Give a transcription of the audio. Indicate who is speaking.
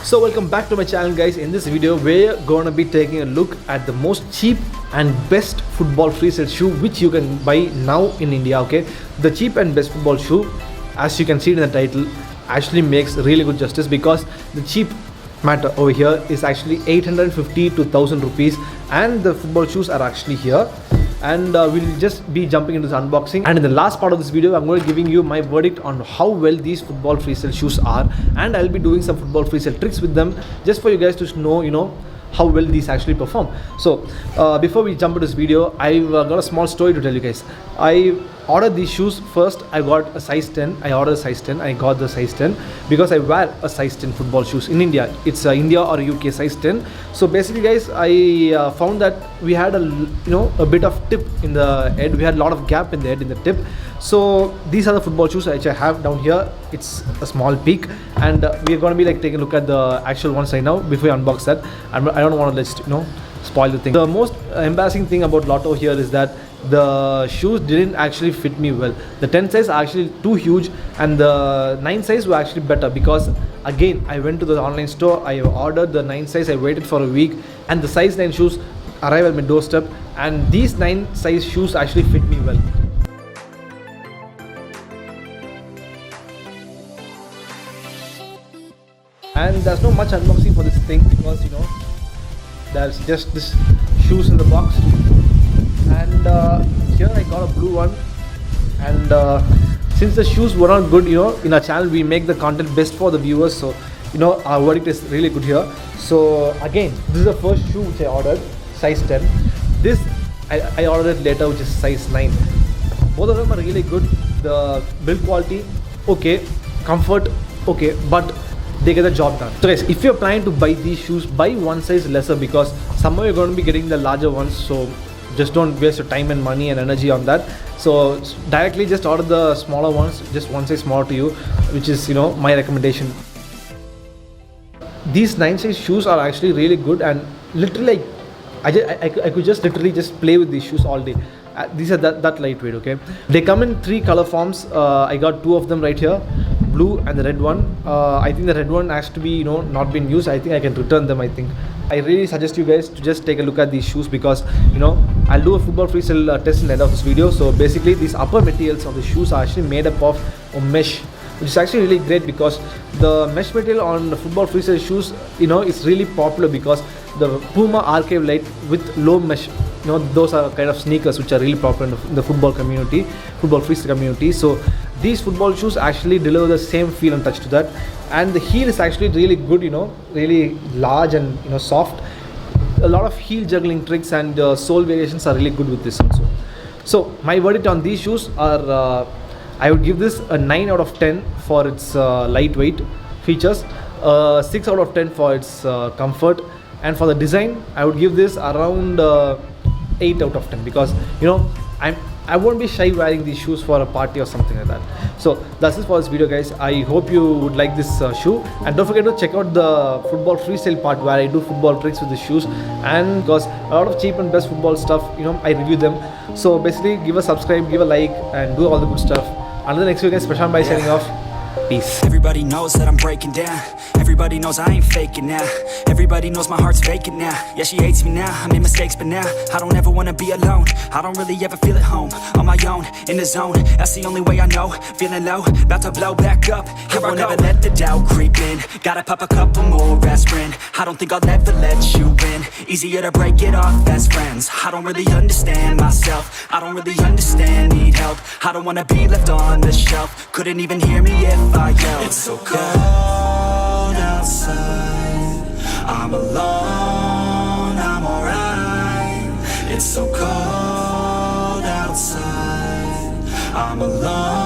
Speaker 1: So welcome back to my channel, guys. In this video we're gonna be taking a look at the most cheap and best football freestyle shoe which you can buy now in India. Okay, the cheap and best football shoe, as you can see in the title, actually makes really good justice, because the cheap matter over here is actually 850 to 1000 rupees, and the football shoes are actually here. And we'll just be jumping into this unboxing, and in the last part of this video I'm going to be giving you my verdict on how well these football freestyle shoes are, and I'll be doing some football freestyle tricks with them just for you guys to know how well these actually perform. So before we jump into this video, I've got a small story to tell you guys. I ordered these shoes. First I got a size 10. I ordered a size 10. I got the size 10 because I wear a size 10 football shoes in India. It's India or UK size 10. So basically, guys, I found that we had a bit of tip in the head. We had a lot of gap in the head, in the tip. So these are the football shoes which I have down here. It's a small peak, and we're going to be taking a look at the actual ones right now. Before I unbox that, I don't want to spoil the thing. The most embarrassing thing about Lotto here is that the shoes didn't actually fit me well. The 10 size are actually too huge, and the 9 size were actually better, because again I went to the online store, I ordered the 9 size, I waited for a week, and the size 9 shoes arrived at my doorstep, and these 9 size shoes actually fit me well. And there's not much unboxing for this thing, because there's just this shoes in the box, and here I got a blue one. And since the shoes were not good, in our channel we make the content best for the viewers, so our verdict is really good here. So again, this is the first shoe which I ordered, size 10. This I ordered it later, which is size 9. Both of them are really good. The build quality okay, comfort okay, but they get the job done. So guys, if you're planning to buy these shoes, buy one size lesser, because somehow you're going to be getting the larger ones. So just don't waste your time and money and energy on that. So directly just order the smaller ones, just one size smaller to you, which is my recommendation. These 9 size shoes are actually really good, and literally I could just literally just play with these shoes all day. These are that lightweight. Okay, they come in 3 color forms. I got 2 of them right here, blue and the red one. I think the red one has to be not been used. I think I can return them. I really suggest you guys to just take a look at these shoes, because I'll do a football freestyle test in the end of this video. So basically, these upper materials of the shoes are actually made up of a mesh, which is actually really great, because the mesh material on the football freestyle shoes is really popular, because the Puma Archive Light with low mesh, those are kind of sneakers which are really popular in the football community, football freestyle community. So these football shoes actually deliver the same feel and touch to that, and the heel is actually really good, really large and soft. A lot of heel juggling tricks and sole variations are really good with this also. So my verdict on these shoes are, I would give this a 9 out of 10 for its lightweight features, 6 out of 10 for its comfort, and for the design I would give this around 8 out of 10, because I won't be shy wearing these shoes for a party or something like that. So that's it for this video, guys. I hope you would like this shoe, and don't forget to check out the football freestyle part where I do football tricks with the shoes, and because a lot of cheap and best football stuff, I review them. So basically, give a subscribe, give a like, and do all the good stuff. Until the next video, guys, Prashant Bhai signing off. Peace.
Speaker 2: Everybody knows that I'm breaking down. Everybody knows I ain't faking now. Everybody knows my heart's vacant now. Yeah, she hates me now, I made mistakes, but now I don't ever wanna be alone. I don't really ever feel at home. On my own, in the zone, that's the only way I know. Feeling low, about to blow back up. Here I won't ever let the doubt creep in. Gotta pop a couple more aspirin. I don't think I'll ever let you in. Easier to break it off best friends. I don't really understand myself. I don't really understand, need help. I don't wanna be left on the shelf. Couldn't even hear me if I yelled. It's so cold outside, I'm alone, I'm alright. It's so cold outside, I'm alone.